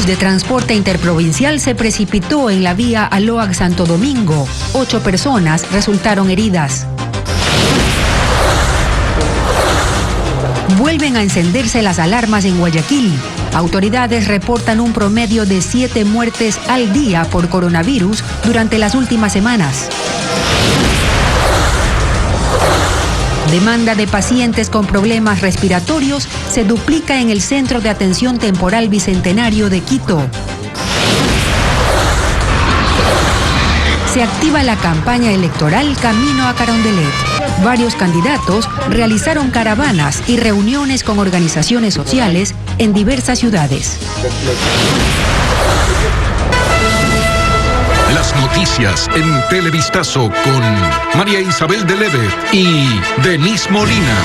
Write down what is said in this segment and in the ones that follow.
bus de transporte interprovincial se precipitó en la vía Aloac-Santo Domingo. 8 personas resultaron heridas. Vuelven a encenderse las alarmas en Guayaquil. Autoridades reportan un promedio de 7 muertes al día por coronavirus durante las últimas semanas. Demanda de pacientes con problemas respiratorios se duplica en el Centro de Atención Temporal Bicentenario de Quito. Se activa la campaña electoral camino a Carondelet. Varios candidatos realizaron caravanas y reuniones con organizaciones sociales en diversas ciudades. Las noticias en Televistazo con María Isabel de Levet y Denise Molina.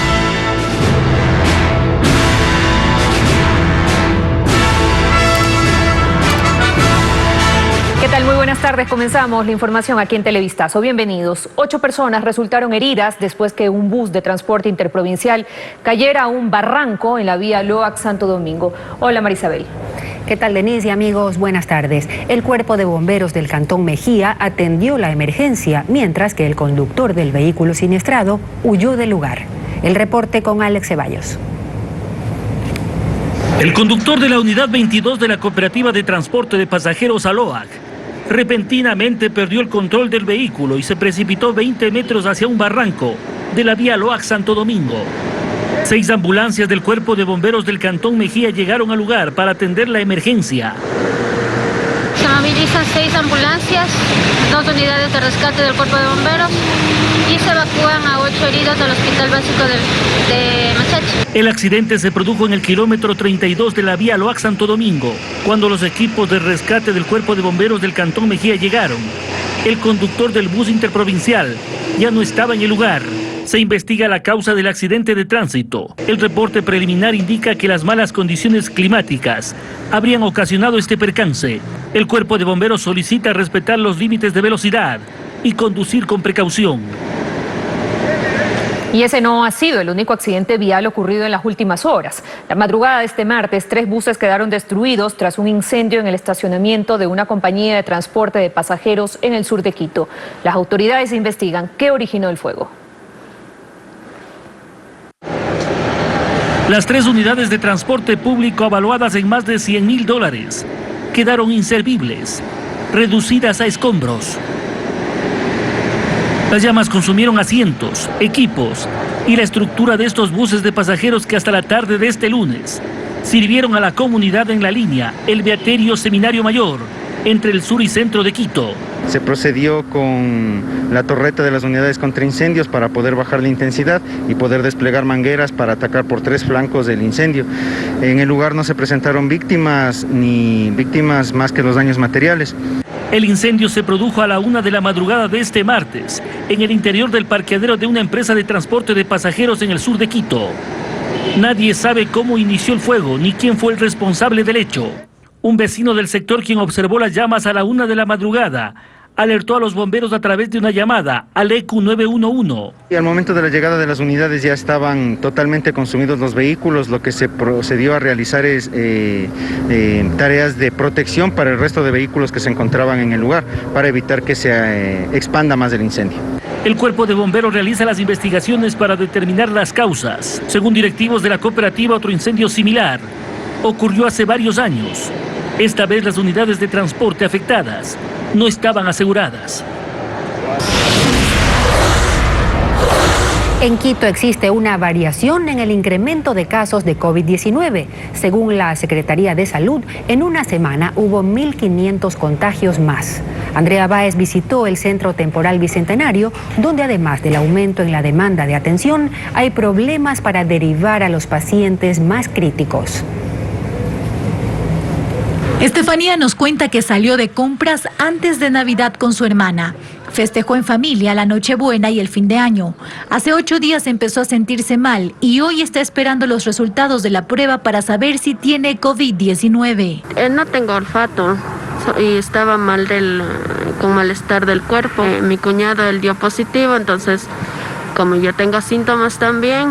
¿Qué tal? Muy buenas tardes. Comenzamos la información aquí en Televistazo. Bienvenidos. 8 personas resultaron heridas después que un bus de transporte interprovincial cayera a un barranco en la vía Loac-Santo Domingo. Hola, María Isabel. ¿Qué tal, Denise y amigos? Buenas tardes. El Cuerpo de Bomberos del Cantón Mejía atendió la emergencia, mientras que el conductor del vehículo siniestrado huyó del lugar. El reporte con Alex Ceballos. El conductor de la unidad 22 de la Cooperativa de Transporte de Pasajeros Aloac repentinamente perdió el control del vehículo y se precipitó 20 metros hacia un barranco de la vía Loac-Santo Domingo. 6 ambulancias del Cuerpo de Bomberos del Cantón Mejía llegaron al lugar para atender la emergencia. Se movilizan 6 ambulancias, 2 unidades de rescate del Cuerpo de Bomberos y se evacúan a 8 heridos del Hospital Básico de Machachi. El accidente se produjo en el kilómetro 32 de la vía Loac-Santo Domingo, cuando los equipos de rescate del Cuerpo de Bomberos del Cantón Mejía llegaron. El conductor del bus interprovincial ya no estaba en el lugar. Se investiga la causa del accidente de tránsito. El reporte preliminar indica que las malas condiciones climáticas habrían ocasionado este percance. El Cuerpo de Bomberos solicita respetar los límites de velocidad y conducir con precaución. Y ese no ha sido el único accidente vial ocurrido en las últimas horas. La madrugada de este martes, 3 buses quedaron destruidos tras un incendio en el estacionamiento de una compañía de transporte de pasajeros en el sur de Quito. Las autoridades investigan qué originó el fuego. Las 3 unidades de transporte público avaluadas en más de $100.000 quedaron inservibles, reducidas a escombros. Las llamas consumieron asientos, equipos y la estructura de estos buses de pasajeros que hasta la tarde de este lunes sirvieron a la comunidad en la línea El Beaterio Seminario Mayor, entre el sur y centro de Quito. Se procedió con la torreta de las unidades contra incendios para poder bajar la intensidad y poder desplegar mangueras para atacar por 3 flancos del incendio. En el lugar no se presentaron víctimas ni víctimas más que los daños materiales. El incendio se produjo a la 1 de la madrugada de este martes, en el interior del parqueadero de una empresa de transporte de pasajeros en el sur de Quito. Nadie sabe cómo inició el fuego ni quién fue el responsable del hecho. Un vecino del sector, quien observó las llamas a la 1 de la madrugada, alertó a los bomberos a través de una llamada al EQ 911. Y al momento de la llegada de las unidades ya estaban totalmente consumidos los vehículos. Lo que se procedió a realizar es tareas de protección para el resto de vehículos que se encontraban en el lugar, para evitar que se expanda más el incendio. El Cuerpo de Bomberos realiza las investigaciones para determinar las causas. Según directivos de la cooperativa, otro incendio similar ocurrió hace varios años. Esta vez las unidades de transporte afectadas no estaban aseguradas. En Quito existe una variación en el incremento de casos de COVID-19. Según la Secretaría de Salud, en una semana hubo 1.500 contagios más. Andrea Báez visitó el Centro Temporal Bicentenario, donde además del aumento en la demanda de atención, hay problemas para derivar a los pacientes más críticos. Estefanía nos cuenta que salió de compras antes de Navidad con su hermana. Festejó en familia la Nochebuena y el fin de año. Hace 8 días empezó a sentirse mal y hoy está esperando los resultados de la prueba para saber si tiene COVID-19. No tengo olfato y estaba mal con malestar del cuerpo. Mi cuñado él dio positivo, entonces como yo tengo síntomas también,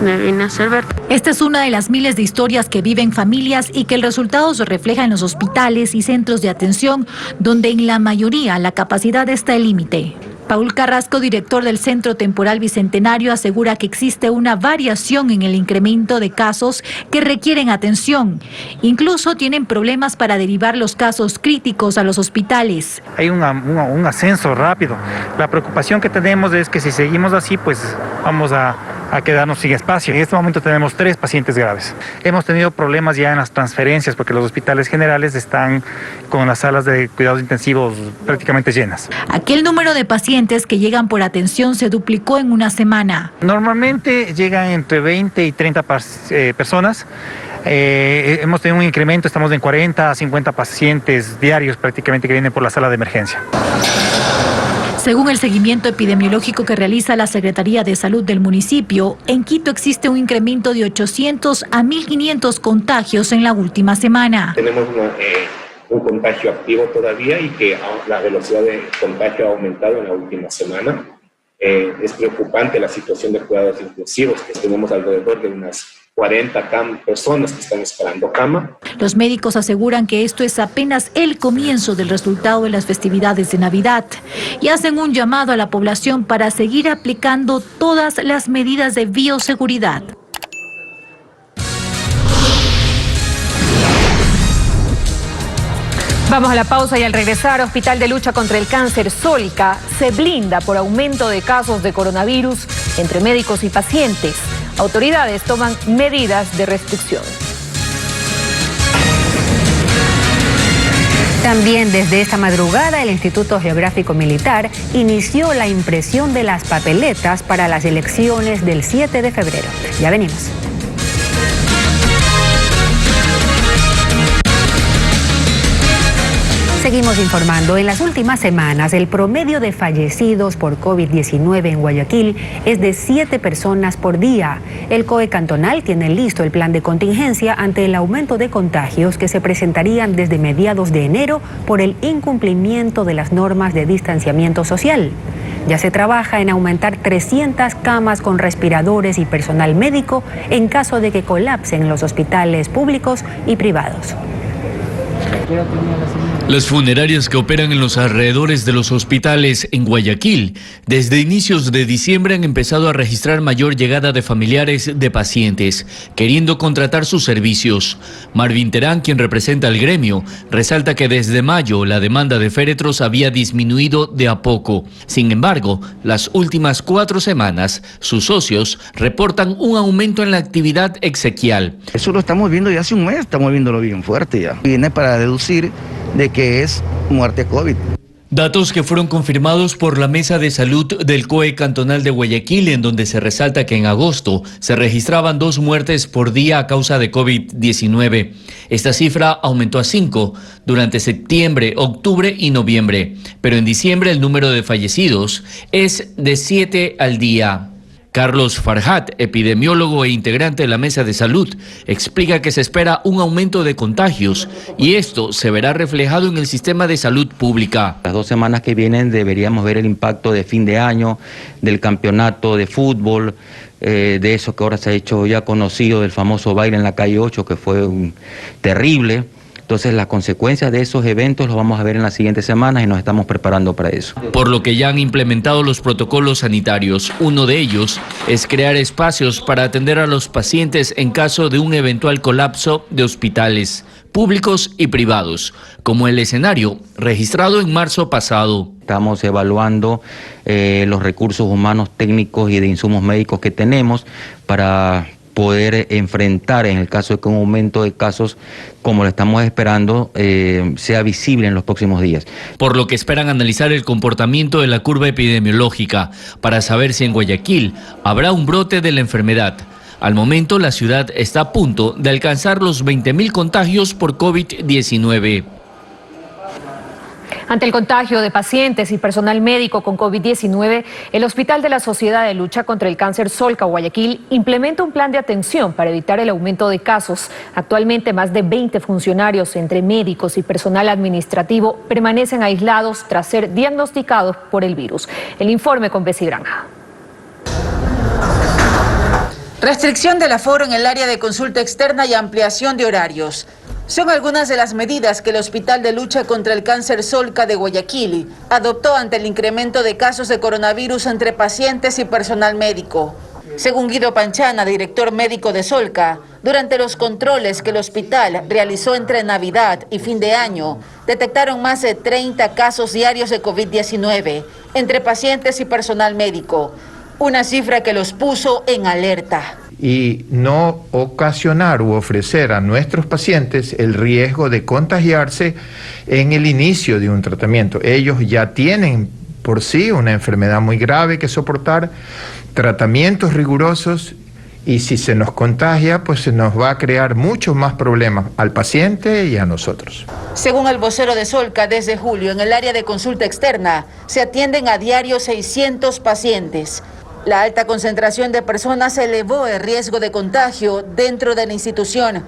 me vine a hacer ver. Esta es una de las miles de historias que viven familias y que el resultado se refleja en los hospitales y centros de atención, donde en la mayoría la capacidad está al límite. Paul Carrasco, director del Centro Temporal Bicentenario, asegura que existe una variación en el incremento de casos que requieren atención. Incluso tienen problemas para derivar los casos críticos a los hospitales. Hay un ascenso rápido. La preocupación que tenemos es que si seguimos así, pues vamos a quedarnos sin espacio. En este momento tenemos 3 pacientes graves. Hemos tenido problemas ya en las transferencias porque los hospitales generales están con las salas de cuidados intensivos prácticamente llenas. Aquel número de pacientes que llegan por atención se duplicó en una semana. Normalmente llegan entre 20 y 30 personas. Hemos tenido un incremento, estamos en 40 a 50 pacientes diarios prácticamente que vienen por la sala de emergencia. Según el seguimiento epidemiológico que realiza la Secretaría de Salud del municipio, en Quito existe un incremento de 800 a 1.500 contagios en la última semana. Tenemos un contagio activo todavía y que la velocidad de contagio ha aumentado en la última semana. Es preocupante la situación de cuidados intensivos, que tenemos alrededor de unas 40 personas que están esperando cama. Los médicos aseguran que esto es apenas el comienzo del resultado de las festividades de Navidad y hacen un llamado a la población para seguir aplicando todas las medidas de bioseguridad. Vamos a la pausa y al regresar, Hospital de Lucha contra el Cáncer Solca se blinda por aumento de casos de coronavirus entre médicos y pacientes. Autoridades toman medidas de restricción. También desde esta madrugada el Instituto Geográfico Militar inició la impresión de las papeletas para las elecciones del 7 de febrero. Ya venimos. Seguimos informando. En las últimas semanas, el promedio de fallecidos por COVID-19 en Guayaquil es de 7 personas por día. El COE cantonal tiene listo el plan de contingencia ante el aumento de contagios que se presentarían desde mediados de enero por el incumplimiento de las normas de distanciamiento social. Ya se trabaja en aumentar 300 camas con respiradores y personal médico en caso de que colapsen los hospitales públicos y privados. Las funerarias que operan en los alrededores de los hospitales en Guayaquil, desde inicios de diciembre han empezado a registrar mayor llegada de familiares de pacientes, queriendo contratar sus servicios. Marvin Terán, quien representa al gremio, resalta que desde mayo la demanda de féretros había disminuido de a poco. Sin embargo, las últimas 4 semanas, sus socios reportan un aumento en la actividad exequial. Eso lo estamos viendo ya hace un mes, estamos viéndolo bien fuerte ya. Viene para deducir de que es muerte COVID. Datos que fueron confirmados por la Mesa de Salud del COE Cantonal de Guayaquil, en donde se resalta que en agosto se registraban 2 muertes por día a causa de COVID-19. Esta cifra aumentó a 5 durante septiembre, octubre y noviembre, pero en diciembre el número de fallecidos es de 7 al día. Carlos Farhat, epidemiólogo e integrante de la Mesa de Salud, explica que se espera un aumento de contagios y esto se verá reflejado en el sistema de salud pública. Las 2 semanas que vienen deberíamos ver el impacto de fin de año, del campeonato de fútbol, de eso que ahora se ha hecho ya conocido, del famoso baile en la calle 8, que fue terrible. Entonces las consecuencias de esos eventos los vamos a ver en las siguientes semanas y nos estamos preparando para eso. Por lo que ya han implementado los protocolos sanitarios. Uno de ellos es crear espacios para atender a los pacientes en caso de un eventual colapso de hospitales públicos y privados, como el escenario registrado en marzo pasado. Estamos evaluando los recursos humanos, técnicos y de insumos médicos que tenemos para poder enfrentar, en el caso de que un aumento de casos, como lo estamos esperando, sea visible en los próximos días. Por lo que esperan analizar el comportamiento de la curva epidemiológica para saber si en Guayaquil habrá un brote de la enfermedad. Al momento, la ciudad está a punto de alcanzar los 20.000 contagios por COVID-19. Ante el contagio de pacientes y personal médico con COVID-19, el Hospital de la Sociedad de Lucha contra el Cáncer Solca Guayaquil implementa un plan de atención para evitar el aumento de casos. Actualmente, más de 20 funcionarios, entre médicos y personal administrativo, permanecen aislados tras ser diagnosticados por el virus. El informe con Bessie Granja. Restricción del aforo en el área de consulta externa y ampliación de horarios. Son algunas de las medidas que el Hospital de Lucha contra el Cáncer Solca de Guayaquil adoptó ante el incremento de casos de coronavirus entre pacientes y personal médico. Según Guido Panchana, director médico de Solca, durante los controles que el hospital realizó entre Navidad y fin de año, detectaron más de 30 casos diarios de COVID-19 entre pacientes y personal médico, una cifra que los puso en alerta. Y no ocasionar u ofrecer a nuestros pacientes el riesgo de contagiarse en el inicio de un tratamiento. Ellos ya tienen por sí una enfermedad muy grave que soportar, tratamientos rigurosos, y si se nos contagia, pues se nos va a crear muchos más problemas al paciente y a nosotros. Según el vocero de Solca, desde julio en el área de consulta externa se atienden a diario 600 pacientes. La alta concentración de personas elevó el riesgo de contagio dentro de la institución.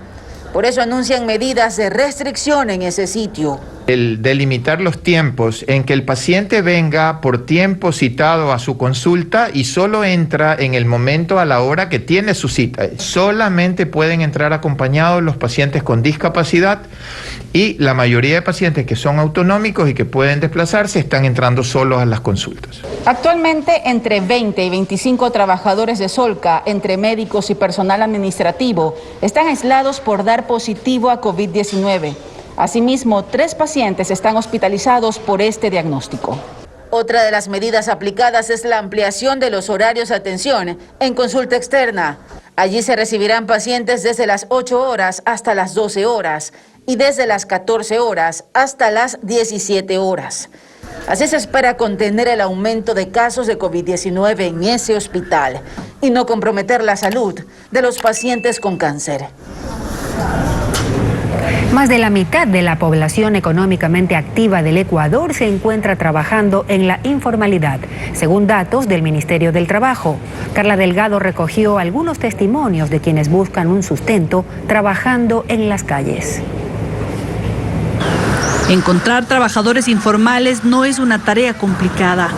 Por eso anuncian medidas de restricción en ese sitio. El delimitar los tiempos en que el paciente venga por tiempo citado a su consulta y solo entra en el momento a la hora que tiene su cita. Solamente pueden entrar acompañados los pacientes con discapacidad y la mayoría de pacientes que son autonómicos y que pueden desplazarse están entrando solos a las consultas. Actualmente, entre 20 y 25 trabajadores de Solca, entre médicos y personal administrativo, están aislados por dar positivo a COVID-19. Asimismo, 3 pacientes están hospitalizados por este diagnóstico. Otra de las medidas aplicadas es la ampliación de los horarios de atención en consulta externa. Allí se recibirán pacientes desde las 8 horas hasta las 12 horas y desde las 14 horas hasta las 17 horas. Así se espera contener el aumento de casos de COVID-19 en ese hospital y no comprometer la salud de los pacientes con cáncer. Más de la mitad de la población económicamente activa del Ecuador se encuentra trabajando en la informalidad, según datos del Ministerio del Trabajo. Carla Delgado recogió algunos testimonios de quienes buscan un sustento trabajando en las calles. Encontrar trabajadores informales no es una tarea complicada,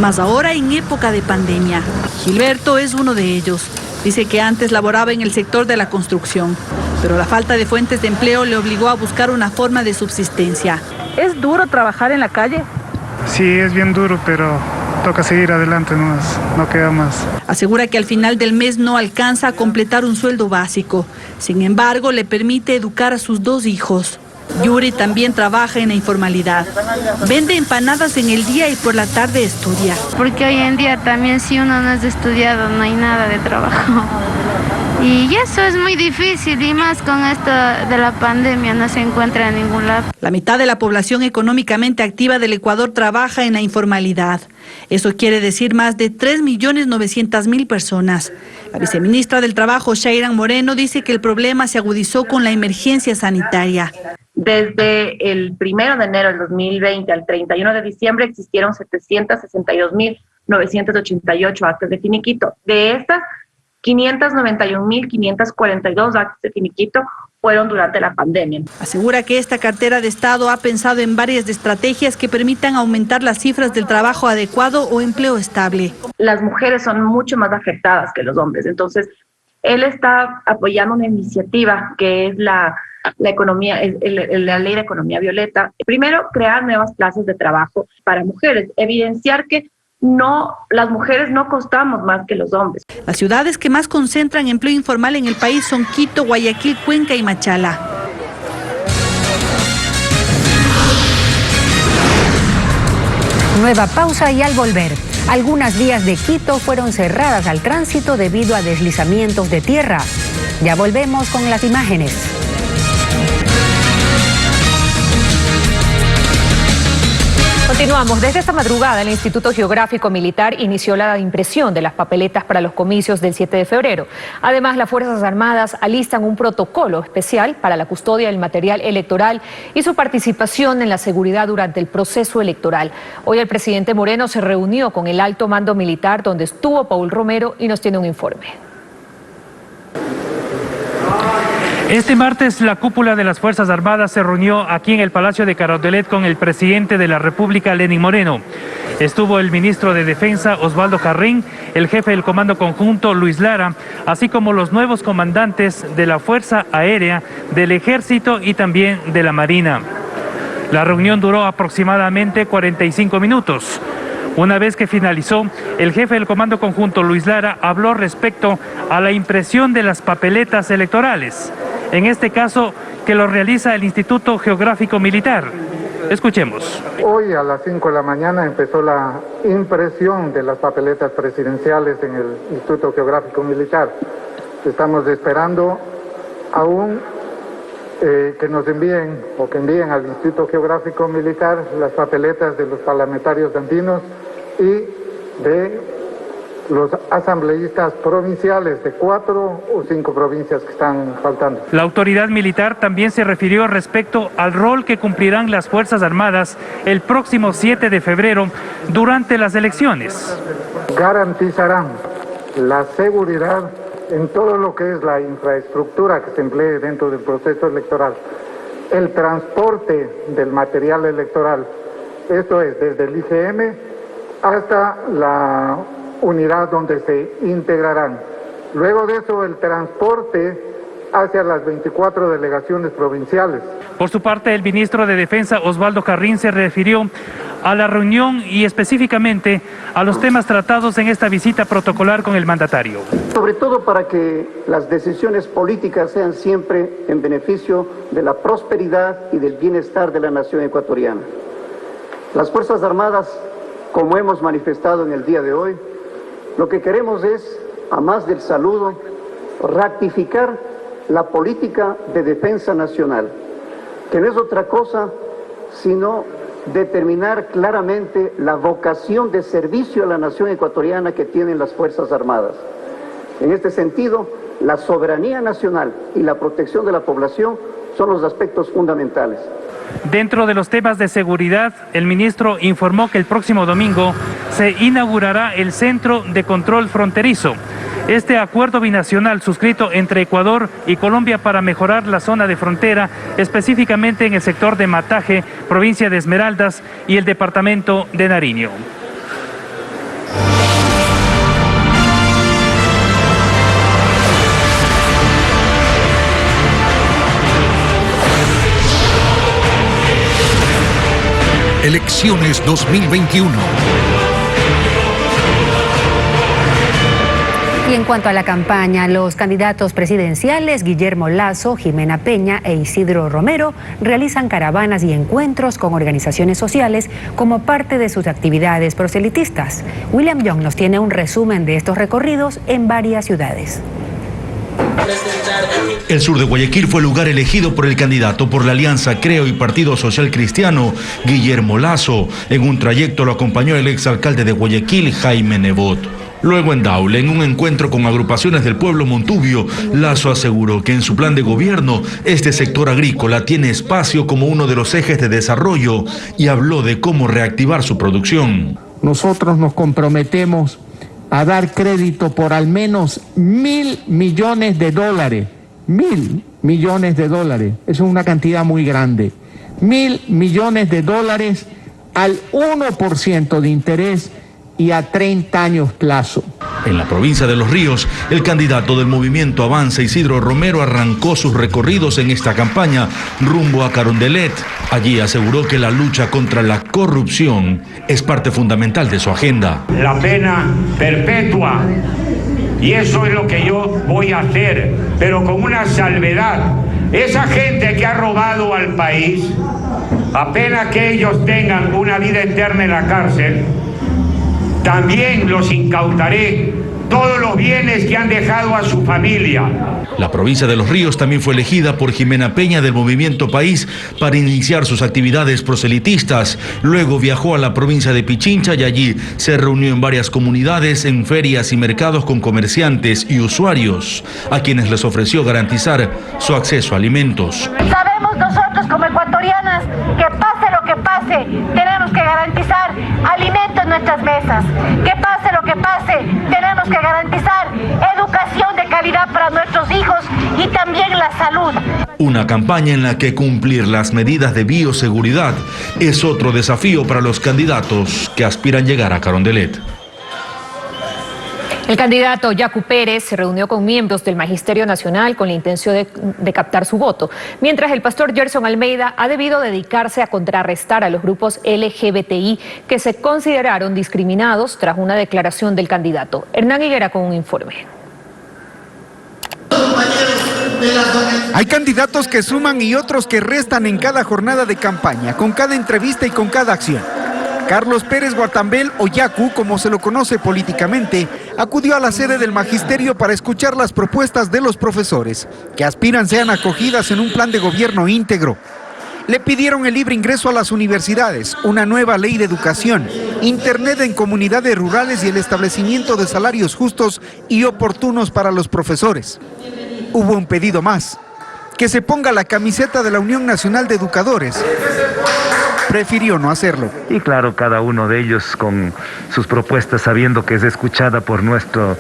más ahora en época de pandemia. Gilberto es uno de ellos. Dice que antes laboraba en el sector de la construcción, pero la falta de fuentes de empleo le obligó a buscar una forma de subsistencia. ¿Es duro trabajar en la calle? Sí, es bien duro, pero toca seguir adelante, no queda más. Asegura que al final del mes no alcanza a completar un sueldo básico. Sin embargo, le permite educar a sus 2 hijos. Yuri también trabaja en la informalidad. Vende empanadas en el día y por la tarde estudia. Porque hoy en día también si uno no es estudiado no hay nada de trabajo. Y eso es muy difícil y más con esto de la pandemia no se encuentra en ningún lado. La mitad de la población económicamente activa del Ecuador trabaja en la informalidad. Eso quiere decir más de 3.900.000 personas. La viceministra del Trabajo, Shairan Moreno, dice que el problema se agudizó con la emergencia sanitaria. Desde el 1 de enero del 2020 al 31 de diciembre existieron 762.988 actas de finiquito. De estas, 591.542 actos de finiquito fueron durante la pandemia. Asegura que esta cartera de Estado ha pensado en varias estrategias que permitan aumentar las cifras del trabajo adecuado o empleo estable. Las mujeres son mucho más afectadas que los hombres, entonces él está apoyando una iniciativa que es la ley de economía violeta. Primero, crear nuevas plazas de trabajo para mujeres, evidenciar que las mujeres no costamos más que los hombres. Las ciudades que más concentran empleo informal en el país son Quito, Guayaquil, Cuenca y Machala. Nueva pausa y al volver, algunas vías de Quito fueron cerradas al tránsito debido a deslizamientos de tierra. Ya volvemos con las imágenes. Continuamos. Desde esta madrugada, el Instituto Geográfico Militar inició la impresión de las papeletas para los comicios del 7 de febrero. Además, las Fuerzas Armadas alistan un protocolo especial para la custodia del material electoral y su participación en la seguridad durante el proceso electoral. Hoy el presidente Moreno se reunió con el alto mando militar, donde estuvo Paul Romero, y nos tiene un informe. Este martes, la cúpula de las Fuerzas Armadas se reunió aquí en el Palacio de Carondelet con el presidente de la República, Lenín Moreno. Estuvo el ministro de Defensa, Osvaldo Carrín, el jefe del Comando Conjunto, Luis Lara, así como los nuevos comandantes de la Fuerza Aérea, del Ejército y también de la Marina. La reunión duró aproximadamente 45 minutos. Una vez que finalizó, el jefe del Comando Conjunto, Luis Lara, habló respecto a la impresión de las papeletas electorales. En este caso, que lo realiza el Instituto Geográfico Militar. Escuchemos. Hoy a las 5 de la mañana empezó la impresión de las papeletas presidenciales en el Instituto Geográfico Militar. Estamos esperando aún que nos envíen o que envíen al Instituto Geográfico Militar las papeletas de los parlamentarios andinos y de los asambleístas provinciales de 4 o 5 provincias que están faltando. La autoridad militar también se refirió respecto al rol que cumplirán las Fuerzas Armadas el próximo 7 de febrero durante las elecciones. Garantizarán la seguridad en todo lo que es la infraestructura que se emplee dentro del proceso electoral, el transporte del material electoral, esto es desde el IGM hasta la unidad donde se integrarán. Luego de eso, el transporte hacia las 24 delegaciones provinciales. Por su parte, el ministro de Defensa, Osvaldo Carrín, se refirió a la reunión y específicamente a los temas tratados en esta visita protocolar con el mandatario. Sobre todo para que las decisiones políticas sean siempre en beneficio de la prosperidad y del bienestar de la nación ecuatoriana. Las Fuerzas Armadas, como hemos manifestado en el día de hoy, lo que queremos es, a más del saludo, ratificar la política de defensa nacional, que no es otra cosa sino determinar claramente la vocación de servicio a la nación ecuatoriana que tienen las Fuerzas Armadas. En este sentido, la soberanía nacional y la protección de la población son los aspectos fundamentales. Dentro de los temas de seguridad, el ministro informó que el próximo domingo se inaugurará el Centro de Control Fronterizo. Este acuerdo binacional suscrito entre Ecuador y Colombia para mejorar la zona de frontera, específicamente en el sector de Mataje, provincia de Esmeraldas y el departamento de Nariño. Elecciones 2021. Y en cuanto a la campaña, los candidatos presidenciales Guillermo Lasso, Jimena Peña e Isidro Romero realizan caravanas y encuentros con organizaciones sociales como parte de sus actividades proselitistas. William Young nos tiene un resumen de estos recorridos en varias ciudades. El sur de Guayaquil fue el lugar elegido por el candidato por la Alianza Creo y Partido Social Cristiano, Guillermo Lasso. En un trayecto lo acompañó el exalcalde de Guayaquil, Jaime Nebot. Luego en Daule, en un encuentro con agrupaciones del pueblo montubio, Lasso aseguró que en su plan de gobierno, este sector agrícola tiene espacio como uno de los ejes de desarrollo y habló de cómo reactivar su producción. Nosotros nos comprometemos a dar crédito por al menos $1.000 millones. $1.000 millones. Eso es una cantidad muy grande. $1.000 millones al 1% de interés y a 30 años plazo. En la provincia de Los Ríos, el candidato del movimiento Avanza, Isidro Romero, arrancó sus recorridos en esta campaña rumbo a Carondelet. Allí aseguró que la lucha contra la corrupción es parte fundamental de su agenda. La pena perpetua, y eso es lo que yo voy a hacer, pero con una salvedad. Esa gente que ha robado al país, apenas que ellos tengan una vida eterna en la cárcel, también los incautaré todos los bienes que han dejado a su familia. La provincia de Los Ríos también fue elegida por Jimena Peña del Movimiento País para iniciar sus actividades proselitistas. Luego viajó a la provincia de Pichincha y allí se reunió en varias comunidades, en ferias y mercados con comerciantes y usuarios, a quienes les ofreció garantizar su acceso a alimentos. Sabemos nosotros como ecuatorianas que pase lo que pase, tenemos que garantizar alimento en nuestras mesas. Que pase lo que pase, tenemos que garantizar educación de calidad para nuestros hijos y también la salud. Una campaña en la que cumplir las medidas de bioseguridad es otro desafío para los candidatos que aspiran llegar a Carondelet. El candidato Yacu Pérez se reunió con miembros del Magisterio Nacional con la intención de captar su voto, mientras el pastor Gerson Almeida ha debido dedicarse a contrarrestar a los grupos LGBTI que se consideraron discriminados tras una declaración del candidato. Hernán Higuera con un informe. Hay candidatos que suman y otros que restan en cada jornada de campaña, con cada entrevista y con cada acción. Carlos Pérez Guatambel, o Yacu, como se lo conoce políticamente, acudió a la sede del magisterio para escuchar las propuestas de los profesores, que aspiran sean acogidas en un plan de gobierno íntegro. Le pidieron el libre ingreso a las universidades, una nueva ley de educación, internet en comunidades rurales y el establecimiento de salarios justos y oportunos para los profesores. Hubo un pedido más, que se ponga la camiseta de la Unión Nacional de Educadores. Prefirió no hacerlo. Y claro, cada uno de ellos con sus propuestas, sabiendo que es escuchada por nuestro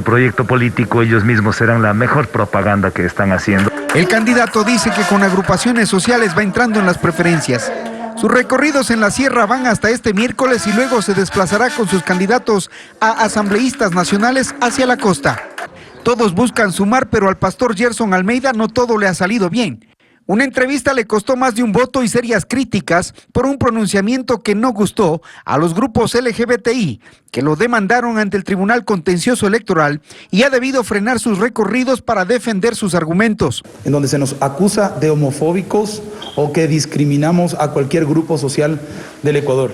proyecto político, ellos mismos serán la mejor propaganda que están haciendo. El candidato dice que con agrupaciones sociales va entrando en las preferencias. Sus recorridos en la sierra van hasta este miércoles y luego se desplazará con sus candidatos a asambleístas nacionales hacia la costa. Todos buscan sumar, pero al pastor Gerson Almeida no todo le ha salido bien. Una entrevista le costó más de un voto y serias críticas por un pronunciamiento que no gustó a los grupos LGBTI, que lo demandaron ante el Tribunal Contencioso Electoral y ha debido frenar sus recorridos para defender sus argumentos. En donde se nos acusa de homofóbicos o que discriminamos a cualquier grupo social del Ecuador.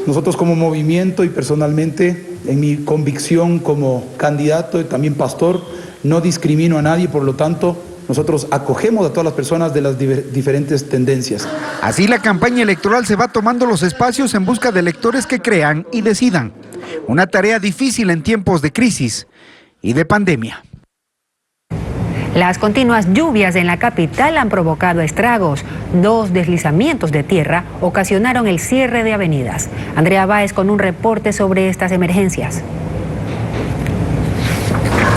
Nosotros como movimiento y personalmente, en mi convicción como candidato y también pastor, no discrimino a nadie, por lo tanto, nosotros acogemos a todas las personas de las diferentes tendencias. Así la campaña electoral se va tomando los espacios en busca de electores que crean y decidan. Una tarea difícil en tiempos de crisis y de pandemia. Las continuas lluvias en la capital han provocado estragos. 2 deslizamientos de tierra ocasionaron el cierre de avenidas. Andrea Báez con un reporte sobre estas emergencias.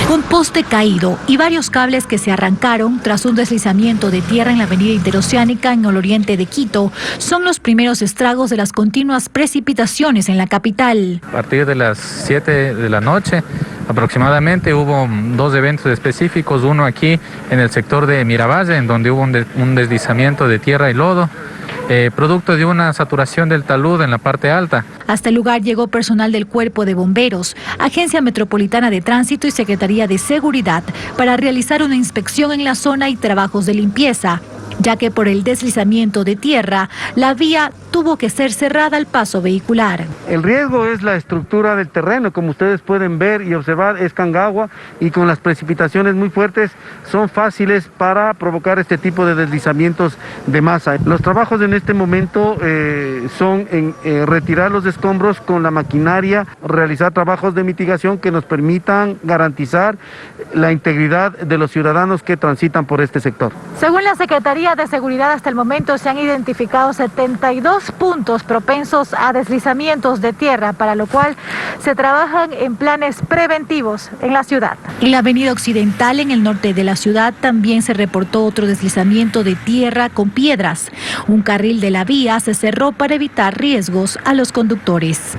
Un poste caído y varios cables que se arrancaron tras un deslizamiento de tierra en la avenida Interoceánica en el oriente de Quito son los primeros estragos de las continuas precipitaciones en la capital. A partir de las 7 de la noche aproximadamente hubo 2 eventos específicos, uno aquí en el sector de Miravalle, en donde hubo un deslizamiento de tierra y lodo, producto de una saturación del talud en la parte alta. Hasta el lugar llegó personal del Cuerpo de Bomberos, Agencia Metropolitana de Tránsito y Secretaría de Seguridad para realizar una inspección en la zona y trabajos de limpieza, ya que por el deslizamiento de tierra, la vía tuvo que ser cerrada al paso vehicular. El riesgo es la estructura del terreno, como ustedes pueden ver y observar, es cangagua y con las precipitaciones muy fuertes son fáciles para provocar este tipo de deslizamientos de masa. Los trabajos en este momento son en retirar los escombros con la maquinaria, realizar trabajos de mitigación que nos permitan garantizar la integridad de los ciudadanos que transitan por este sector. Según la Secretaría de Seguridad, hasta el momento se han identificado 72 puntos propensos a deslizamientos de tierra, para lo cual se trabajan en planes preventivos en la ciudad. En la avenida Occidental, en el norte de la ciudad, también se reportó otro deslizamiento de tierra con piedras. Un carril de la vía se cerró para evitar riesgos a los conductores.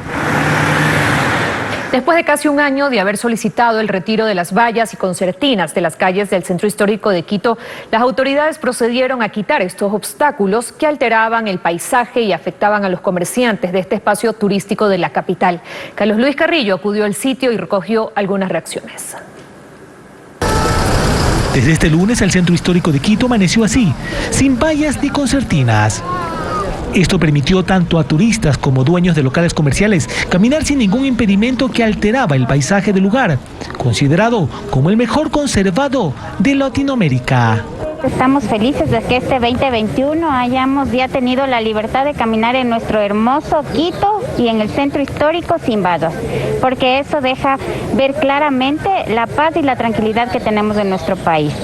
Después de casi un año de haber solicitado el retiro de las vallas y concertinas de las calles del centro histórico de Quito, las autoridades procedieron a quitar estos obstáculos que alteraban el paisaje y afectaban a los comerciantes de este espacio turístico de la capital. Carlos Luis Carrillo acudió al sitio y recogió algunas reacciones. Desde este lunes el centro histórico de Quito amaneció así, sin vallas ni concertinas. Esto permitió tanto a turistas como dueños de locales comerciales caminar sin ningún impedimento que alteraba el paisaje del lugar, considerado como el mejor conservado de Latinoamérica. Estamos felices de que este 2021 hayamos ya tenido la libertad de caminar en nuestro hermoso Quito y en el centro histórico sin vallas, porque eso deja ver claramente la paz y la tranquilidad que tenemos en nuestro país.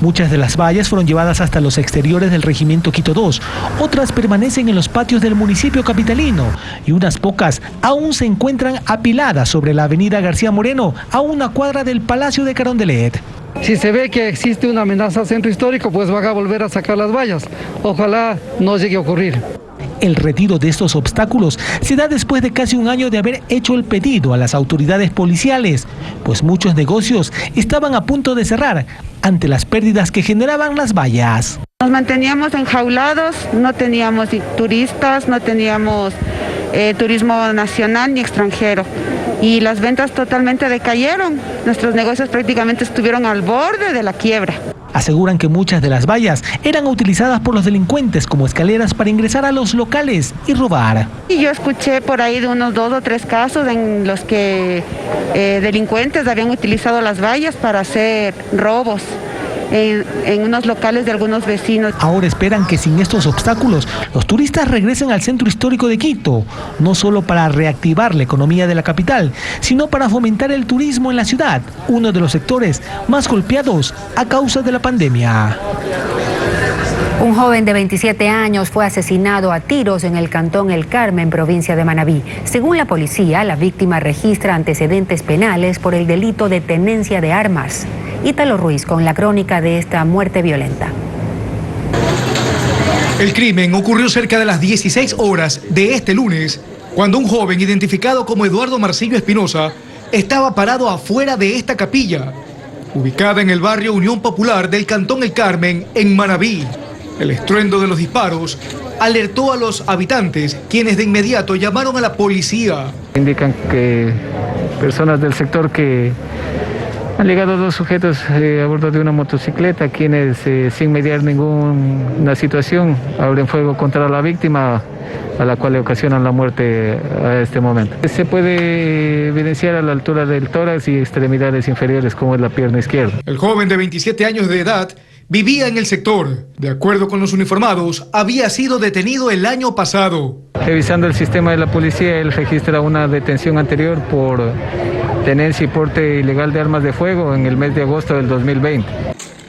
Muchas de las vallas fueron llevadas hasta los exteriores del Regimiento Quito II, otras permanecen en los patios del municipio capitalino y unas pocas aún se encuentran apiladas sobre la avenida García Moreno, a una cuadra del Palacio de Carondelet. Si se ve que existe una amenaza al centro histórico, pues van a volver a sacar las vallas. Ojalá no llegue a ocurrir. El retiro de estos obstáculos se da después de casi un año de haber hecho el pedido a las autoridades policiales, pues muchos negocios estaban a punto de cerrar ante las pérdidas que generaban las vallas. Nos manteníamos enjaulados, no teníamos turistas, no teníamos turismo nacional ni extranjero. Y las ventas totalmente decayeron. Nuestros negocios prácticamente estuvieron al borde de la quiebra. Aseguran que muchas de las vallas eran utilizadas por los delincuentes como escaleras para ingresar a los locales y robar. Y yo escuché por ahí de unos 2 o 3 casos en los que delincuentes habían utilizado las vallas para hacer robos en unos locales de algunos vecinos. Ahora esperan que sin estos obstáculos los turistas regresen al centro histórico de Quito, no solo para reactivar la economía de la capital, sino para fomentar el turismo en la ciudad, uno de los sectores más golpeados a causa de la pandemia. Un joven de 27 años fue asesinado a tiros en el cantón El Carmen, provincia de Manabí. Según la policía, la víctima registra antecedentes penales por el delito de tenencia de armas. Ítalo Ruiz con la crónica de esta muerte violenta. El crimen ocurrió cerca de las 16 horas de este lunes, cuando un joven identificado como Eduardo Marcillo Espinosa estaba parado afuera de esta capilla, ubicada en el barrio Unión Popular del cantón El Carmen, en Manabí. El estruendo de los disparos alertó a los habitantes, quienes de inmediato llamaron a la policía. Indican que personas del sector que han llegado 2 sujetos a bordo de una motocicleta, quienes sin mediar ninguna situación abren fuego contra la víctima, a la cual le ocasionan la muerte a este momento. Se puede evidenciar a la altura del tórax y extremidades inferiores, como es la pierna izquierda. El joven de 27 años de edad vivía en el sector. De acuerdo con los uniformados, había sido detenido el año pasado. Revisando el sistema de la policía, él registra una detención anterior por tenencia y porte ilegal de armas de fuego en el mes de agosto del 2020.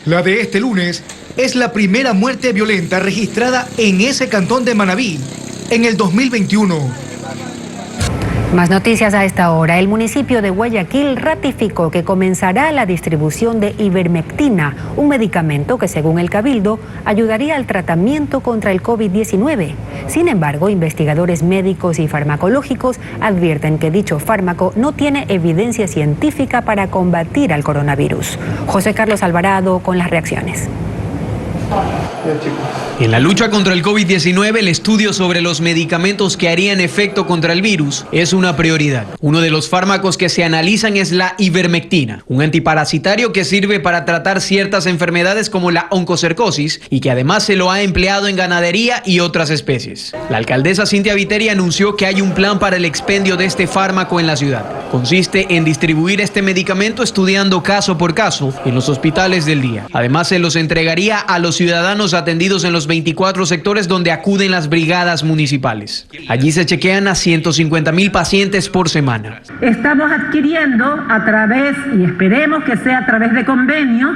La de este lunes es la primera muerte violenta registrada en ese cantón de Manabí en el 2021. Más noticias a esta hora. El municipio de Guayaquil ratificó que comenzará la distribución de ivermectina, un medicamento que, según el Cabildo, ayudaría al tratamiento contra el COVID-19. Sin embargo, investigadores médicos y farmacológicos advierten que dicho fármaco no tiene evidencia científica para combatir al coronavirus. José Carlos Alvarado con las reacciones. En la lucha contra el COVID-19, el estudio sobre los medicamentos que harían efecto contra el virus es una prioridad. Uno de los fármacos que se analizan es la ivermectina, un antiparasitario que sirve para tratar ciertas enfermedades como la oncocercosis y que además se lo ha empleado en ganadería y otras especies. La alcaldesa Cintia Viteri anunció que hay un plan para el expendio de este fármaco en la ciudad. Consiste en distribuir este medicamento estudiando caso por caso en los hospitales del día. Además, se los entregaría a los ciudadanos atendidos en los 24 sectores donde acuden las brigadas municipales. Allí se chequean a 150.000 pacientes por semana. Estamos adquiriendo a través, y esperemos que sea a través de convenio,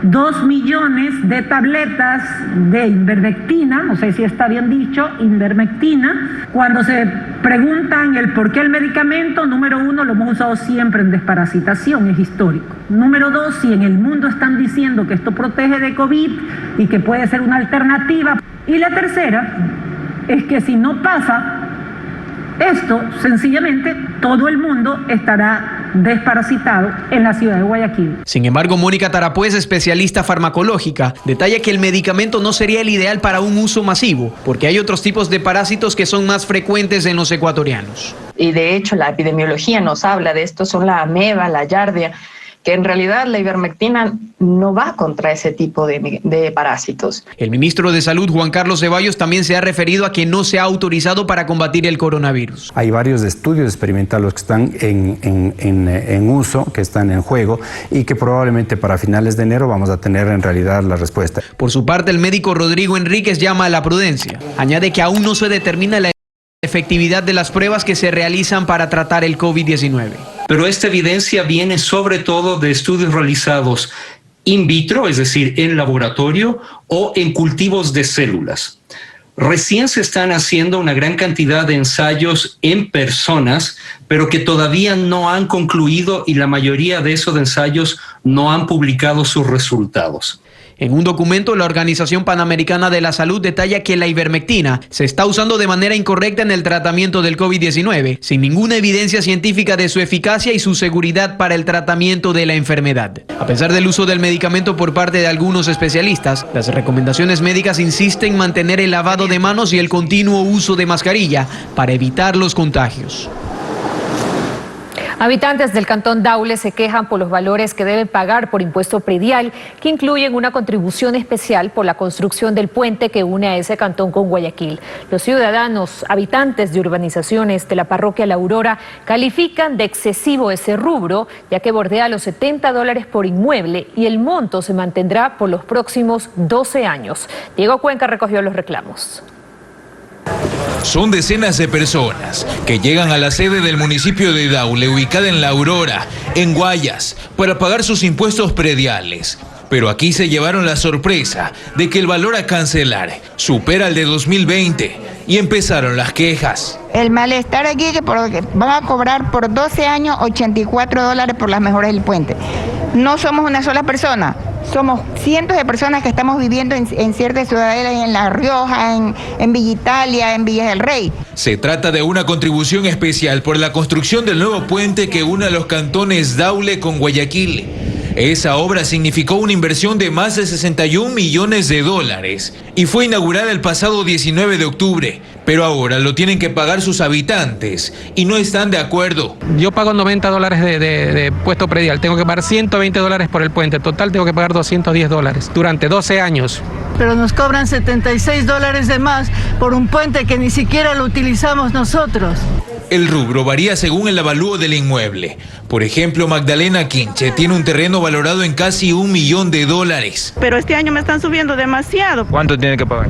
2 millones de tabletas de ivermectina, no sé si está bien dicho, ivermectina. Cuando se preguntan el por qué el medicamento, número 1, lo hemos usado siempre en desparasitación, es histórico. Número 2, si en el mundo están diciendo que esto protege de COVID y que puede ser una alternativa. Y la tercera es que si no pasa esto, sencillamente todo el mundo estará desparasitado en la ciudad de Guayaquil. Sin embargo, Mónica Tarapuez, especialista farmacológica, detalla que el medicamento no sería el ideal para un uso masivo, porque hay otros tipos de parásitos que son más frecuentes en los ecuatorianos. Y de hecho la epidemiología nos habla de esto, son la ameba, la yardia, que en realidad la ivermectina no va contra ese tipo de parásitos. El ministro de Salud, Juan Carlos Ceballos, también se ha referido a que no se ha autorizado para combatir el coronavirus. Hay varios estudios experimentales que están en uso, que están en juego y que probablemente para finales de enero vamos a tener en realidad la respuesta. Por su parte, el médico Rodrigo Enríquez llama a la prudencia. Añade que aún no se determina la efectividad de las pruebas que se realizan para tratar el COVID-19. Pero esta evidencia viene sobre todo de estudios realizados in vitro, es decir, en laboratorio, o en cultivos de células. Recién se están haciendo una gran cantidad de ensayos en personas, pero que todavía no han concluido y la mayoría de esos ensayos no han publicado sus resultados. En un documento, la Organización Panamericana de la Salud detalla que la ivermectina se está usando de manera incorrecta en el tratamiento del COVID-19, sin ninguna evidencia científica de su eficacia y su seguridad para el tratamiento de la enfermedad. A pesar del uso del medicamento por parte de algunos especialistas, las recomendaciones médicas insisten en mantener el lavado de manos y el continuo uso de mascarilla para evitar los contagios. Habitantes del cantón Daule se quejan por los valores que deben pagar por impuesto predial, que incluyen una contribución especial por la construcción del puente que une a ese cantón con Guayaquil. Los ciudadanos, habitantes de urbanizaciones de la parroquia La Aurora, califican de excesivo ese rubro, ya que bordea los $70 por inmueble y el monto se mantendrá por los próximos 12 años. Diego Cuenca recogió los reclamos. Son decenas de personas que llegan a la sede del municipio de Daule, ubicada en La Aurora, en Guayas, para pagar sus impuestos prediales. Pero aquí se llevaron la sorpresa de que el valor a cancelar supera el de 2020 y empezaron las quejas. El malestar aquí es que van a cobrar por 12 años $84 por las mejoras del puente. No somos una sola persona, somos cientos de personas que estamos viviendo en ciertas ciudades, en La Rioja, en Villa Italia, en Villa del Rey. Se trata de una contribución especial por la construcción del nuevo puente que une a los cantones Daule con Guayaquil. Esa obra significó una inversión de más de $61 millones y fue inaugurada el pasado 19 de octubre. Pero ahora lo tienen que pagar sus habitantes y no están de acuerdo. Yo pago $90 de puesto predial, tengo que pagar $120 por el puente, total tengo que pagar $210 durante 12 años. Pero nos cobran $76 de más por un puente que ni siquiera lo utilizamos nosotros. El rubro varía según el avalúo del inmueble. Por ejemplo, Magdalena Quinche tiene un terreno valorado en casi $1 millón. Pero este año me están subiendo demasiado. ¿Cuánto tiene que pagar?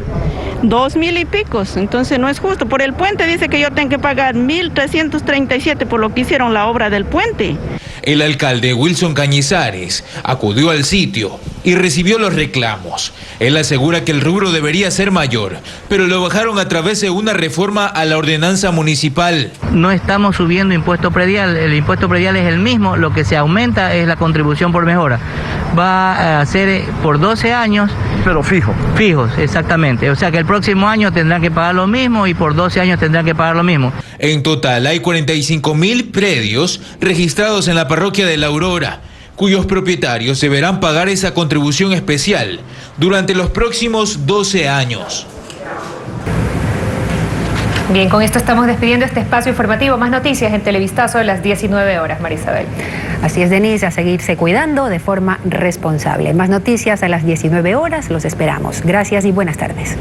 2.000 y picos, entonces no es justo. Por el puente dice que yo tengo que pagar 1.337 por lo que hicieron la obra del puente. El alcalde Wilson Cañizares acudió al sitio y recibió los reclamos. Él asegura que el rubro debería ser mayor, pero lo bajaron a través de una reforma a la ordenanza municipal. No estamos subiendo impuesto predial, el impuesto predial es el mismo, lo que se aumenta es la contribución por mejora. Va a ser por 12 años. Pero fijo. Fijos, exactamente. O sea que el próximo año tendrán que pagar lo mismo y por 12 años tendrán que pagar lo mismo. En total hay 45.000 predios registrados en la parroquia de La Aurora, cuyos propietarios deberán pagar esa contribución especial durante los próximos 12 años. Bien, con esto estamos despidiendo este espacio informativo. Más noticias en Televistazo a las 19 horas, Marisabel. Así es, Denise, a seguirse cuidando de forma responsable. Más noticias a las 19 horas, los esperamos. Gracias y buenas tardes.